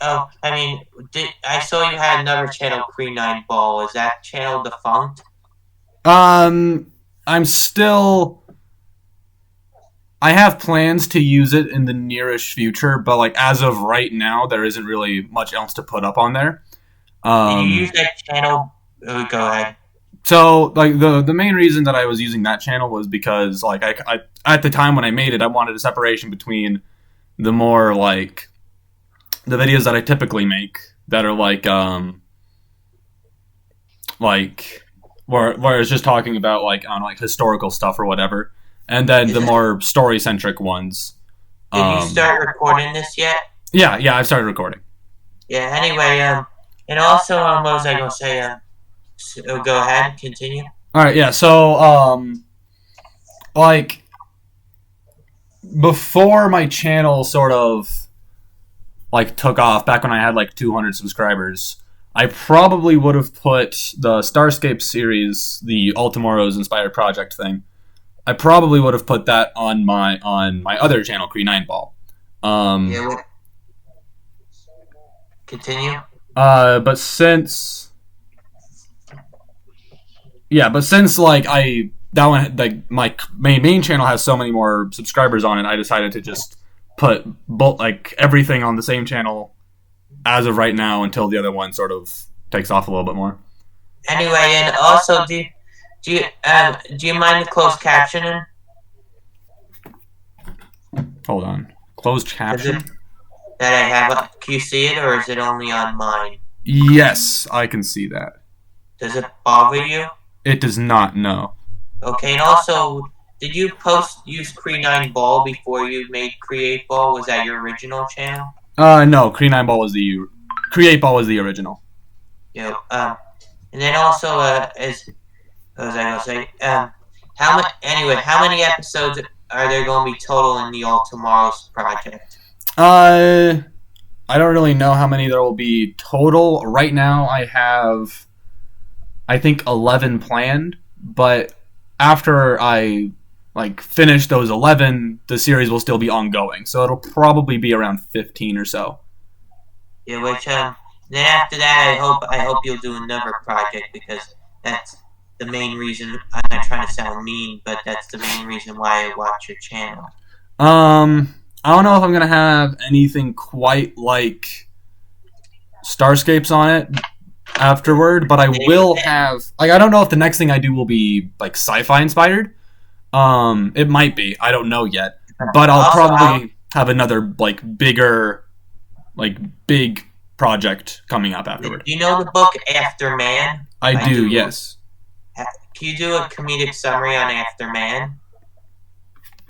I mean, I saw you had another channel, Cree8ball. Is that channel defunct? I'm still. I have plans to use it in the nearest future, but like as of right now, there isn't really much else to put up on there. Did you use Um, that channel? Go ahead. so like the main reason that I was using that channel was because like I at the time when I made it, I wanted a separation between the more like the videos that I typically make that are like where it's just talking about like on like historical stuff or whatever, and then Is the this? more story centric ones. Did you Um, start recording this yet? yeah, I've started recording. Yeah. Anyway, and also, what was I gonna say? Go ahead, continue. All right, yeah. So like before my channel sort of like took off back when I had like 200 subscribers, I probably would have put the Starscape series, the All Tomorrow's Inspired Project thing. I probably would have put that on my other channel, Cree8ball. Yeah. Um, Continue. but since but since like I that one like my main channel has so many more subscribers on it, I decided to just put both like everything on the same channel as of right now until the other one sort of takes off a little bit more. Anyway, and also, do you mind the closed captioning? Hold on, closed Does it caption. that I have? Can you see it, or is it only on mine? Yes, I can see that. Does it bother you? It does not. No. Okay, and also, did you use Cree8ball before you made Cree8ball? Was that your original channel? No. Cree8ball was the original. Yeah. And then also, as what was I gonna say? How many episodes are there going to be total in the All Tomorrow's project? Uh, I don't really know how many there will be total. Right now, I have I think 11 planned, but after I like finish those 11, the series will still be ongoing. So it'll probably be around 15 or so. Yeah, which then after that, I hope you'll do another project because that's the main reason. I'm not trying to sound mean, but that's the main reason why I watch your channel. I don't know if I'm gonna have anything quite like Starscapes on it afterward, but I will have like I don't know if the next thing I do will be like sci-fi inspired. It might be. I don't know yet, but I'll Also, probably have another like big project coming up do afterward. you know the book After Man I by do, Drew? yes. Can you do a comedic summary on After Man?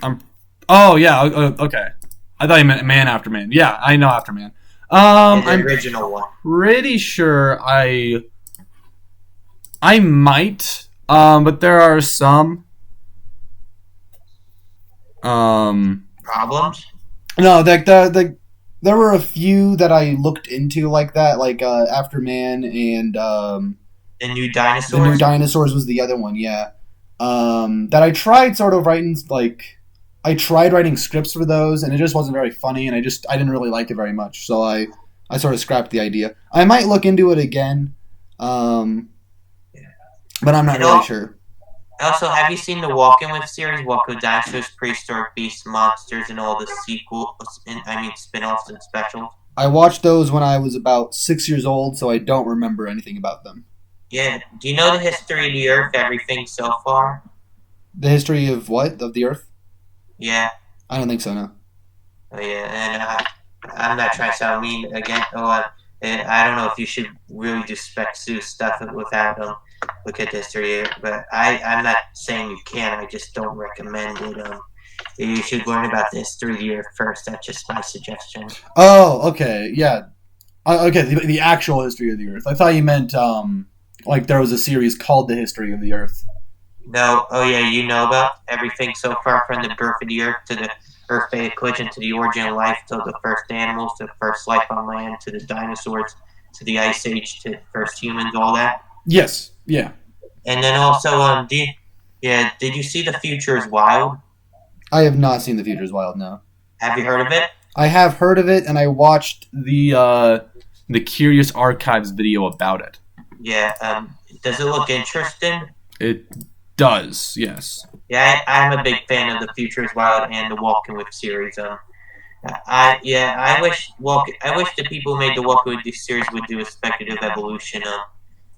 I'm. Oh yeah. Okay. I thought you meant Man After Man. Yeah, I know After Man. Yeah, the I'm original one. pretty sure I might. But there are some. Um. Problems? No, there were a few that I looked into like that, like After Man and The New the New Dinosaurs? Dinosaurs was the other one. Yeah. That I tried sort of writing like I tried writing scripts for those, and it just wasn't very funny, and I didn't really like it very much, so I sort of scrapped the idea. I might look into it again, um, Yeah. but I'm not And really sure. also, have you seen the Walking with series? Walking with Dinosaurs, Prehistoric Beasts, Monsters, and all the sequels, spin-offs and specials? I watched those when I was about 6 years old, so I don't remember anything about them. Yeah. Do you know the history of the Earth, everything so far? The history of what of the Earth? Yeah. I don't think so. No. Oh, yeah. And I'm not trying to sound mean again. I don't know if you should really do Spec Sue stuff without look at the history, but I'm not saying you can. I just don't recommend it. You should learn about the history of the Earth first. That's just my suggestion. Oh, okay, yeah. Okay, the actual history of the Earth. I thought you meant like there was a series called The History of the Earth. No, oh yeah, you know about everything so far from the birth of the Earth to the Earth Bay collision to the origin of life to the first animals to the first life on land to the dinosaurs to the Ice Age to the first humans, all that. Yes. Yeah. And then also, did you see The Future is Wild? I have not seen The Future is Wild. No. Have you heard of it? I have heard of it, and I watched the Curious Archives video about it. Yeah. Does it look interesting? It does, yes. Yeah, I'm a big fan of the Future is Wild and the Walking with series. I wish the people who made the Walking with this series would do a speculative evolution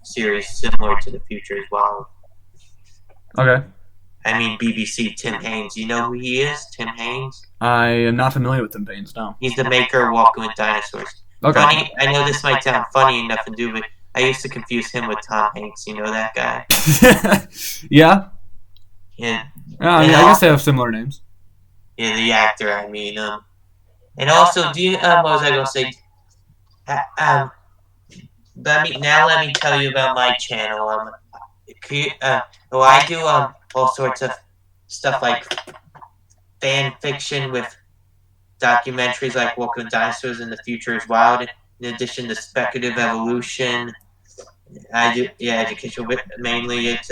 series similar to the Future is Wild. Okay. I mean BBC Tim Haynes. You know who he is? Tim Haynes. I am not familiar with them veins, no. He's the maker of Walking with Dinosaurs. Okay. Funny. I know this might sound funny and nothing to do with. I used to confuse him with Tom Hanks. You know that guy? Yeah. Yeah. I mean, I guess they have similar names. Yeah, the actor. I mean, and also, do you? What was I gonna say? Let me tell you about my channel. I do all sorts of stuff like fan fiction with documentaries like Walking with Dinosaurs and the Future is Wild. In addition to speculative evolution, I do educational, but mainly it's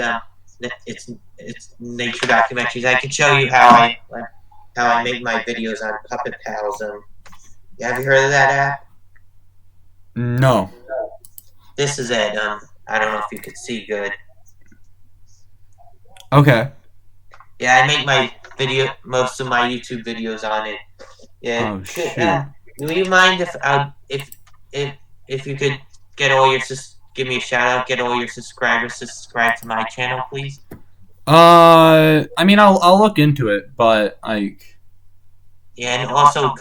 nature documentaries. I can show you how I make my videos on Puppet Pals. Have you heard of that app? No. This is it. I don't know if you could see good. Okay. Yeah, I make most of my YouTube videos on it. Yeah. Oh, shoot. Do you mind if you could get all your give me a shout out, get all your subscribers to subscribe to my channel, please? I mean, I'll look into it, but like. Yeah, and also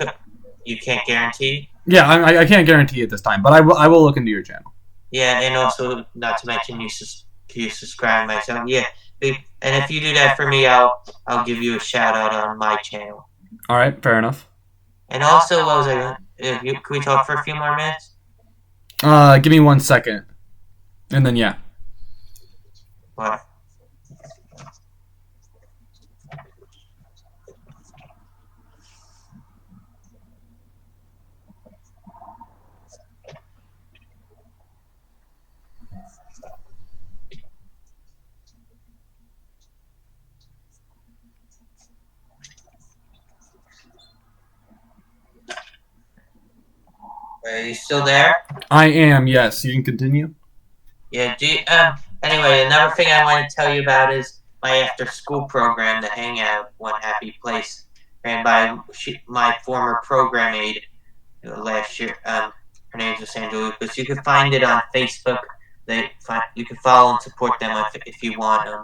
you can't guarantee. Yeah, I can't guarantee it this time, but I will look into your channel. Yeah, and also not to mention you subscribe myself. Yeah, and if you do that for me, I'll give you a shout out on my channel. All right, fair enough. And also, what was I? Can we talk for a few more minutes? Give me 1 second, and then yeah. What? Are you still there? I am. Yes, you can continue. Yeah. Anyway, another thing I want to tell you about is my after-school program, the Hangout One Happy Place, ran by my former program aide last year. Her name's Angela Lucas. You can find it on Facebook. You can follow and support them if you want. I'm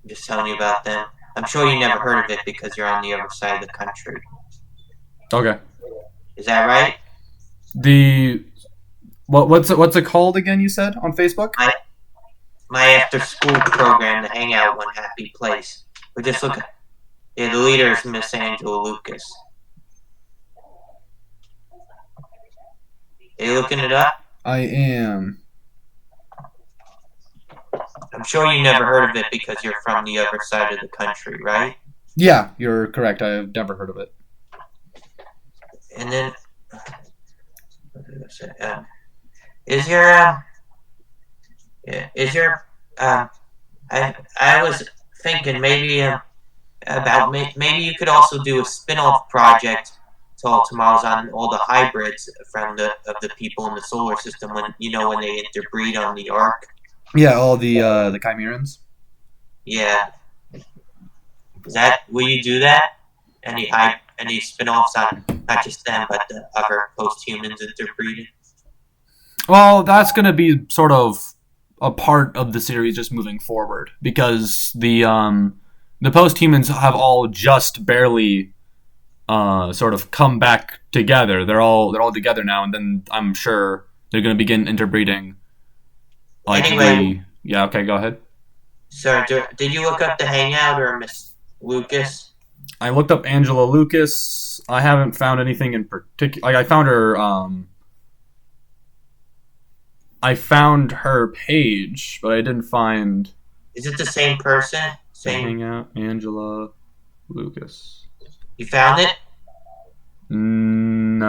just telling you about them. I'm sure you never heard of it because you're on the other side of the country. Okay. Is that right? What's it called again? You said on Facebook. My after-school program, the Hangout One Happy Place. We're just looking. Yeah, the leader is Miss Angela Lucas. Are you looking it up? I am. I'm sure you never heard of it because you're from the other side of the country, right? Yeah, you're correct. I've never heard of it. And then, is your I was thinking maybe about maybe you could also do a spin-off project to tomorrow's on all the hybrids from the people in the solar system when they interbreed on the ark. Yeah, all the Chimerans. Yeah. Will you do that? Any spin-offs on not just them but the other post-humans interbreeding? Well, that's going to be sort of a part of the series just moving forward because the post-humans have all just barely sort of come back together. They're all together now, and then I'm sure they're going to begin interbreeding. Yeah. Okay, go ahead. So, did you look up the Hangout or Miss Lucas? I looked up Angela Lucas. I haven't found anything in particular. Like I found her. I found her page, but I didn't find. Is it the same person? Same Hangout, Angela Lucas. You found it? No,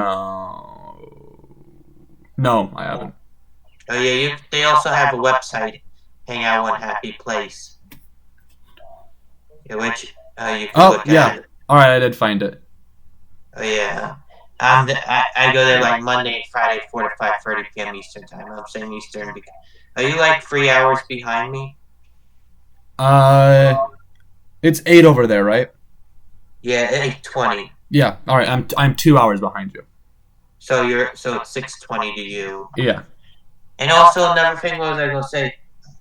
I haven't. Oh yeah, they also have a website, Hangout One Happy Place. Yeah, which you can look at. All right, I did find it. Oh yeah, I go there like Monday and Friday, 4 to 5:30 p.m. Eastern time. I'm saying Eastern because are you like 3 hours behind me? Uh, it's 8 over there, right? Yeah, 8:20. Yeah. All right. I'm 2 hours behind you. So it's 6:20 to you. Yeah. And also another thing was I gonna say,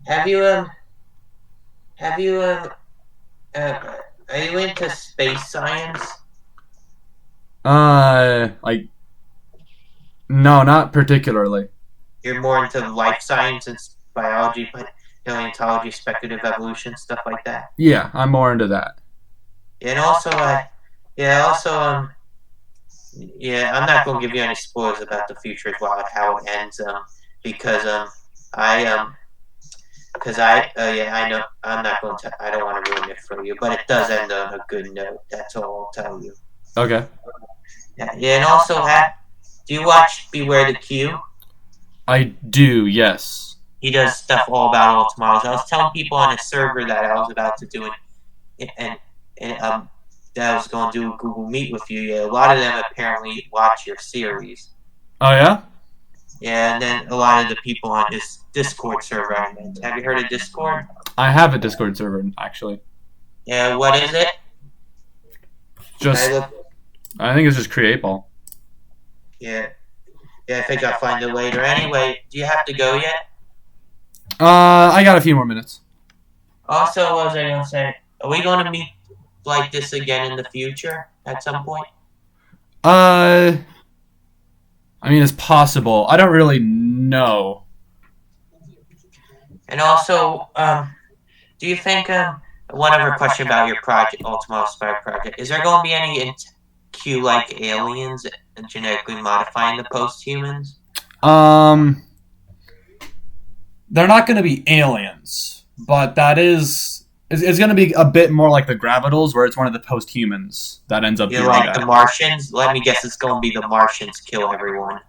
have you have you uh, are you into space science? Like no, not particularly. You're more into life science and biology, paleontology, speculative evolution, stuff like that. Yeah, I'm more into that. And also, yeah, also, yeah, I'm not gonna give you any spoilers about the future as well, how it ends, because I because yeah, I know I'm not going to, I don't want to ruin it for you, but it does end on a good note. That's all I'll tell you. Okay. Yeah, yeah, and also, do you watch Beware the Q? I do. Yes. He does stuff all about all tomorrows. I was telling people on a server that I was about to do and and that I was going to do a Google Meet with you. Yeah, a lot of them apparently watch your series. Oh yeah. Yeah, and then a lot of the people on this Discord server I meant. Have you heard of Discord? I have a Discord server actually. Yeah, what is it? I Just look. I think it's just Cree8ball. Yeah, yeah. I think I'll find it later. Anyway, do you have to go yet? I got a few more minutes. Also, what was I gonna say? Are we gonna meet like this again in the future at some point? Uh, I mean, it's possible. I don't really know. And also, do you think one other question about your project, Ultima Spire project, is there going to be any Q like aliens genetically modifying the post-humans? Um, they're not going to be aliens, but that is it's going to be a bit more like the Gravitals, where it's one of the post-humans that ends up You doing know, like that. the Martians? Let me guess, it's going to be the Martians kill everyone.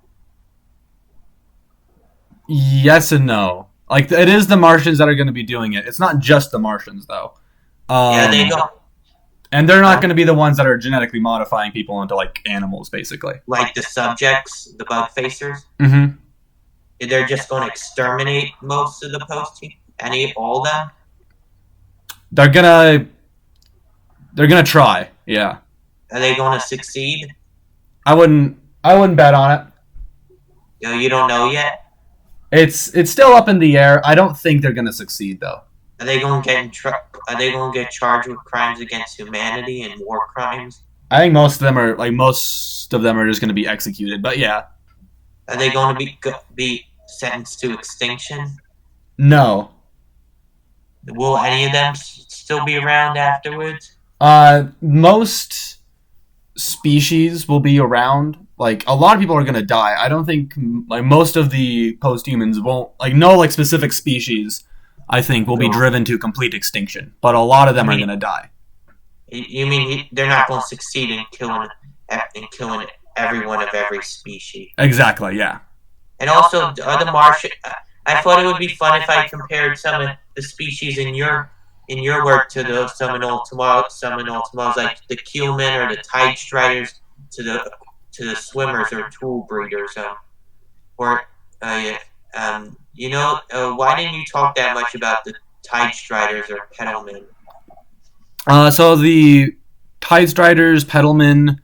Yes and no. Like it is the Martians that are going to be doing it. It's not just the Martians though. Yeah, they go And they're not going to be the ones that are genetically modifying people into like animals, basically. like the subjects, the bug facers. Mm-hmm. They're just going to exterminate most of the all of them. They're gonna try. Yeah. Are they going to succeed? I wouldn't bet on it. You know, you don't know yet. It's still up in the air. I don't think they're gonna succeed though. Are they going to are they going to get charged with crimes against humanity and war crimes? I think most of them are just gonna be executed. But yeah. Are they going to be sentenced to extinction? No. Will any of them still be around afterwards? Most species will be around. Like a lot of people are gonna die. I don't think like most of the post-humans won't like no like specific species. I think will be driven to complete extinction, but a lot of them are gonna die. You mean they're not going to succeed in killing everyone of every species? Exactly. Yeah. And also, are the Martian? I thought it would be fun if I compared some of the species in your work to those Seminole tomorrows, like the Keelmen or the Tide Striders to the swimmers or tool breeders, or yeah, why didn't you talk that much about the Tide Striders or Petalmen? So the Tide Striders, Petalman.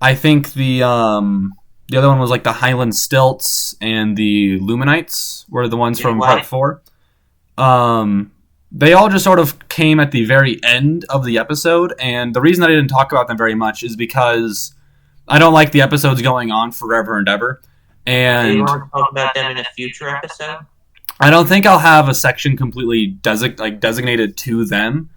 I think the other one was like the Highland Stilts and the Luminites were the ones from part 4. They all just sort of came at the very end of the episode, and the reason I didn't talk about them very much is because I don't like the episodes going on forever and ever. And you want to talk about them in a future episode? I don't think I'll have a section completely designated to them.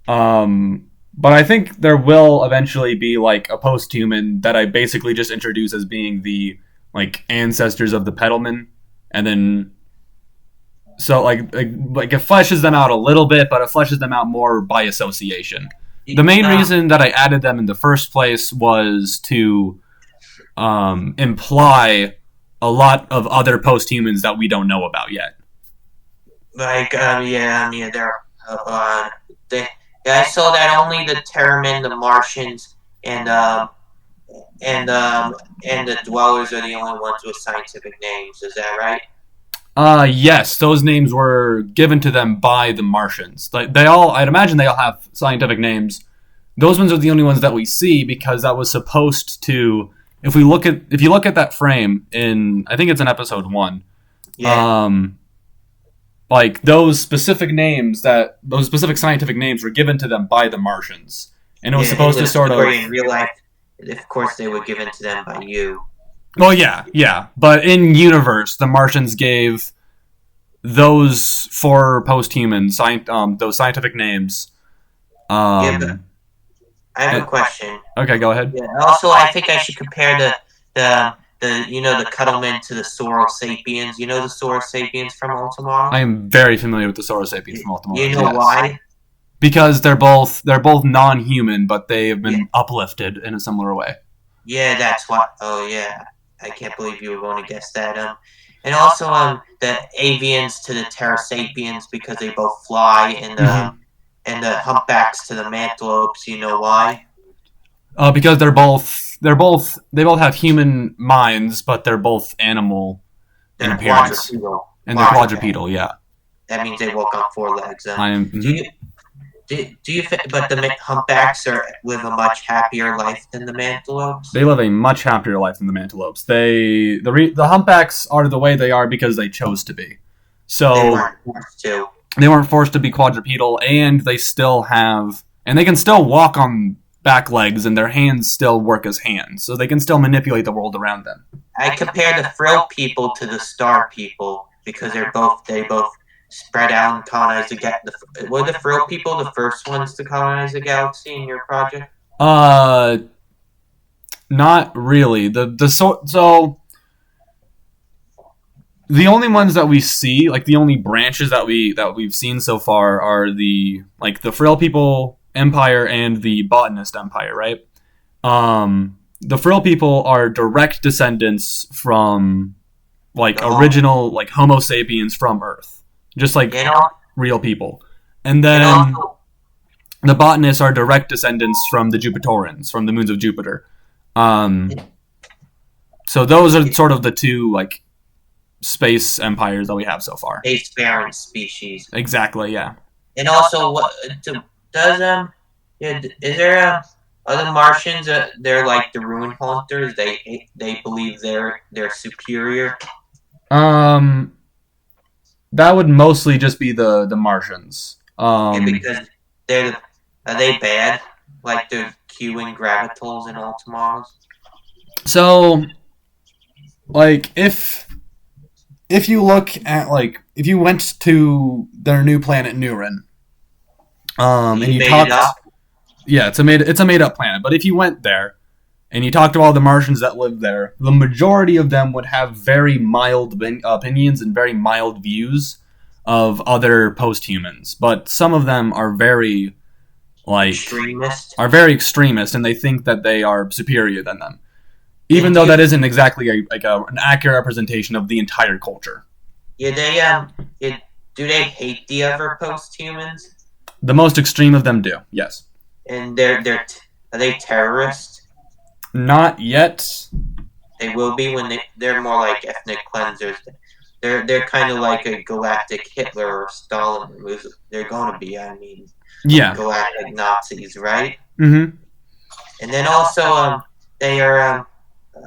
But I think there will eventually be like a post-human that I basically just introduce as being the like ancestors of the Petalman, and then so like it fleshes them out a little bit, but it fleshes them out more by association. The main reason that I added them in the first place was to imply a lot of other post-humans that we don't know about yet. Like, they're I saw that only the Terramen, the Martians, and and and the dwellers are the only ones with scientific names. Is that right? Yes, those names were given to them by the Martians. Like they all, I'd imagine they all have scientific names. Those ones are the only ones that we see because that was supposed to. If you look at that frame in, I think it's in episode 1. Yeah. Um, like those specific scientific names were given to them by the Martians, and it was Yeah. In supposed the to sort of. story in real life, of course, they were given to them by you. Well, yeah, yeah, but in universe, the Martians gave those four post-human those scientific names. Yeah, but Um, I have a and, question. okay, go ahead. Yeah. Also, I think I should compare the Cuddlemen to the Soro Sapiens. You know the Soro Sapiens from I Ultimar? am very familiar with the Saurus sapiens from You Ultimars. know Yes, why? because they're both non-human, but they have Yeah. been uplifted in a similar way. Yeah, that's what. Oh, yeah. I can't believe you were going to guess that. And also the avians to the Terrasapiens because they both fly, Mm-hmm. and the humpbacks to the mantelopes. You know why? Because they both have human minds, but they're both animal in They're appearance, quadrupedal. and they're quadrupedal. Yeah, That means they walk on four legs. I am. Do Mhm. you do you think? But the humpbacks live a much happier life than the mantelopes. They live a much happier life than the mantelopes. The humpbacks are the way they are because they chose to be. They So weren't forced to. they weren't forced to be quadrupedal, and they can still walk on back legs, and their hands still work as hands, so they can still manipulate the world around them. I compare the frill people to the star people because they both spread out and colonize the galaxy. Were the frill people the first ones to colonize the galaxy in your project? Uh, Not really. So the only ones that we see, like the only branches that we've seen so far, are the Frill People Empire and the Botanist Empire, right? The Frill People are direct descendants from like No. original like Homo sapiens from Earth, just like You know, real people. And and then also, the Botanists are direct descendants from the Jupitorans, from the moons of Jupiter. Um, so those are sort of the two like space empires that we have so far. a sparing species. Exactly, yeah. And also, does yeah, is there other Martians? They're like the ruin haunters. They believe they're superior. Um, that would mostly just be the Martians. Yeah, because they're are they bad? Like the Q and Gravitals and Ultimars? So like if you look at like if you went to their new planet Nuren, and You you made it talked, up. yeah, it's a made up planet, but if you went there and you talked to all the Martians that live there, the majority of them would have very mild opinions and very mild views of other post-humans, but some of them like Extremist. are very extremist, and they think that they are superior than them, even And though that isn't exactly an accurate representation of the entire culture. yeah, yeah, do they hate the other post humans? The most extreme of them do, yes. And are they terrorists? Not yet. They will be when they're more like ethnic cleansers. They're kind of like a galactic Hitler or Stalin. They're going to be. I mean, Yeah. galactic Nazis, right? Mm-hmm. And then also they are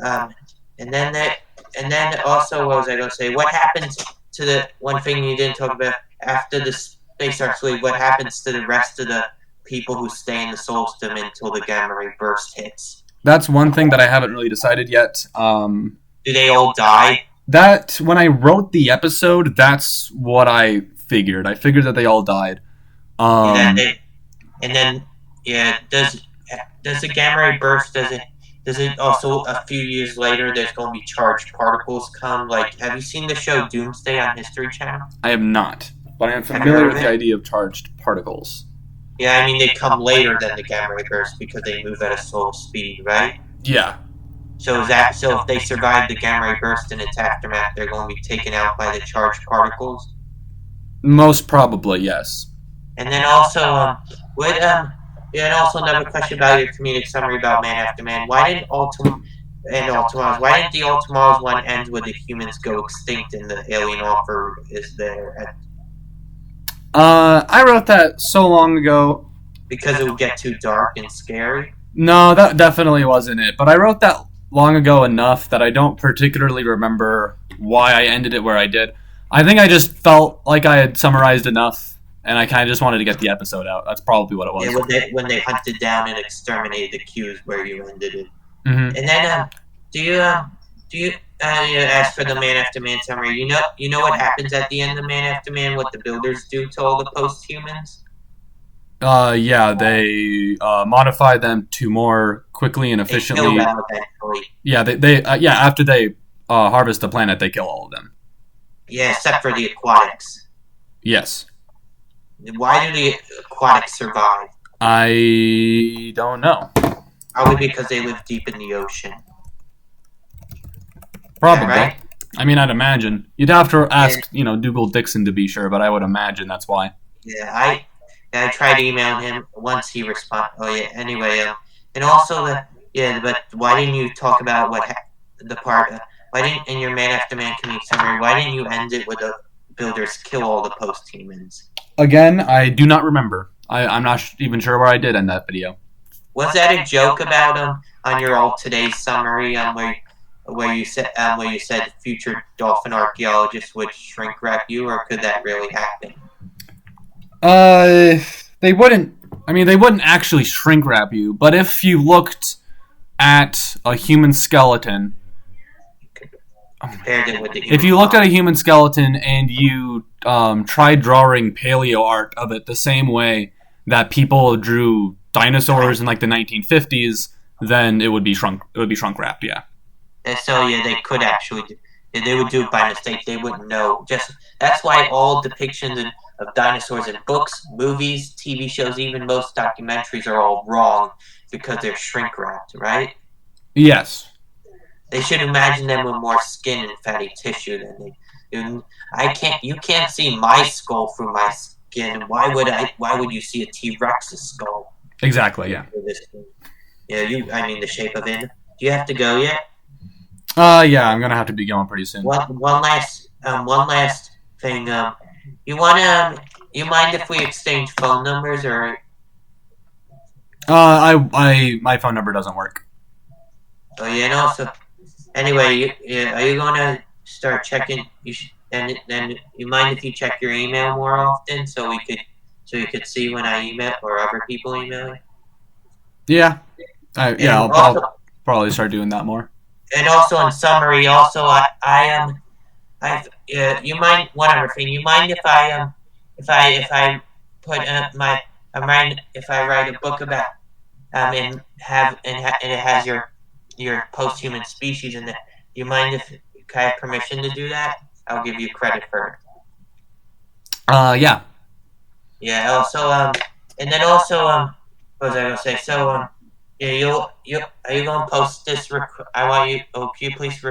um and then they and then also what was I going to say? What happens to the one thing you didn't talk about after the space arc fleet? What happens to the rest of the people who stay in the soul system until the gamma ray burst hits? That's one thing that I haven't really decided yet. Do they all die? That when I wrote the episode, that's what I figured. I figured that they all died. And then Um, they and then yeah, does the gamma ray burst? Does it also a few years later? There's going to be charged particles come. Like, have you seen the show Doomsday on History Channel? I am not, but I am Have you familiar heard with of the it? idea of charged particles. Yeah, I mean they come later than the gamma ray burst because they move at a slow speed, right? Yeah, So if they survive the gamma ray burst in its aftermath, they're going to be taken out by the charged particles. most probably yes. And then also, would Yeah, and also another question about your comedic summary about Man After Man. Why didn't Ultima's? Why didn't the Ultima's one end with the humans go extinct and the alien offer is there? I wrote that so long ago. Because it would get too dark and scary. No, that definitely wasn't it. But I wrote that long ago enough that I don't particularly remember why I ended it where I did. I think I just felt like I had summarized enough, and I kind of just wanted to get the episode out. That's probably what it was. Yeah, when they hunted down and exterminated the Qs where you ended it. Mm-hmm. And then, do you ask for the Man After Man summary? You know what happens at the end of Man After Man? What the builders do to all the post-humans? Yeah, they modify them to more quickly and They kill efficiently. them eventually. Yeah, yeah, after they harvest the planet, they kill all of them. Yeah, except for the aquatics. Yes. Why do the aquatics survive? I don't know. Probably because they live deep in the ocean. Probably. Yeah, right? I mean, I'd imagine. You'd have to ask, Dougal Dixon to be sure, but I would imagine that's why. Yeah, I tried emailing him once he responded. Oh yeah. Anyway, and also but why didn't you talk about the part? Why didn't in your Man After Man comedic summary? Why didn't you end it with the builders kill all the post-humans? Again, I do not remember. I'm not even sure where I did end that video. Was that a joke about on your old today's summary where you said future dolphin archaeologists would shrink wrap you, or could that really happen? They wouldn't. I mean, they wouldn't actually shrink wrap you, but if you looked at a human skeleton, Compared it with the if you looked at a human skeleton and you tried drawing paleo art of it the same way that people drew dinosaurs in like the 1950s, then it would be shrunk. It would be shrunk wrapped. Yeah. And so yeah, they could actually they would do it by mistake. They wouldn't know. Just that's why all depictions of dinosaurs in books, movies, TV shows, even most documentaries are all wrong because they're shrink wrapped, right? Yes. They should imagine them with more skin and fatty tissue than they do. You can't see my skull through my skin. Why would you see a T-Rex's skull? Exactly. Yeah. Yeah. I mean the shape of it. Do you have to go yet? Yeah, I'm gonna have to be going pretty soon. One last thing. You mind if we exchange phone numbers or? My phone number doesn't work. Oh yeah, and also, anyway, are you going to start checking? And then you mind if you check your email more often so you could see when I email or other people email you? Yeah. I'll probably start doing that more. And also in summary, also you mind one other thing? You mind if I put if I write a book about and it has your post-human species in it? Do you mind if I have permission to do that? I'll give you credit for it. Yeah. Yeah. Also, and then also, what was I gonna say? So, yeah, are you gonna post this? I want you. Oh, can you please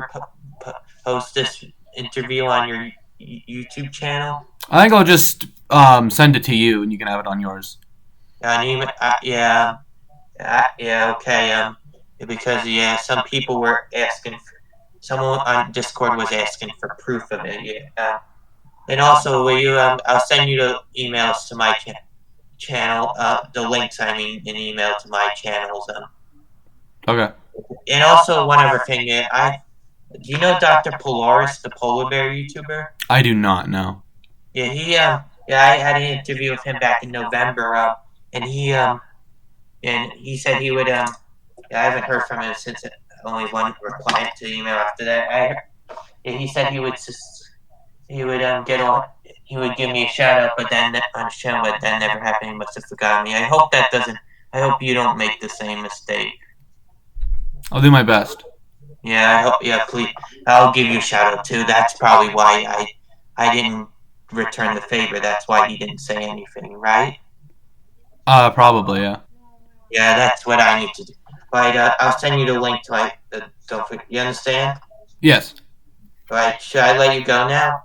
post this interview on your YouTube channel? I think I'll just send it to you, and you can have it on yours. Yeah. Okay. Because some people were asking. Someone on Discord was asking for proof of it. Yeah. And also, will you? I'll send you the emails to my channel. The links, I mean, in email to my channels. Okay. And also, one other thing. Do you know Dr. Polaris, the polar bear YouTuber? I do not know. Yeah. I had an interview with him back in November. And he said he would. I haven't heard from him since only one reply to email after that. He said he would get on. He would give me a shout out, but then on show, but that never happened. He must have forgotten me. I hope that doesn't. I hope you don't make the same mistake. I'll do my best. Yeah, I hope. Yeah, please. I'll give you a shout out too. That's probably why I didn't return the favor. That's why he didn't say anything, right? Probably, yeah. Yeah, that's what I need to do. But I'll send you the link to don't forget. You understand? Yes. Right. Should I let you go now?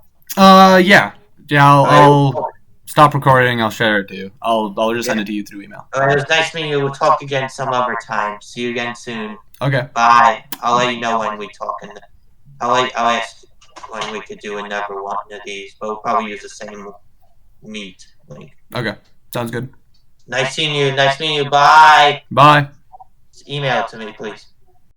Yeah. I'll stop recording. I'll share it to you. I'll just send Yeah. it to you through email. It was nice meeting you. We'll talk again some other time. See you again soon. Okay. Bye. I'll let you know when we talk, and I'll ask when we could do another one of these, but we'll probably use the same meet link. Okay. Sounds good. Nice seeing you. Nice meeting you. Bye. Bye. Email it to me, please.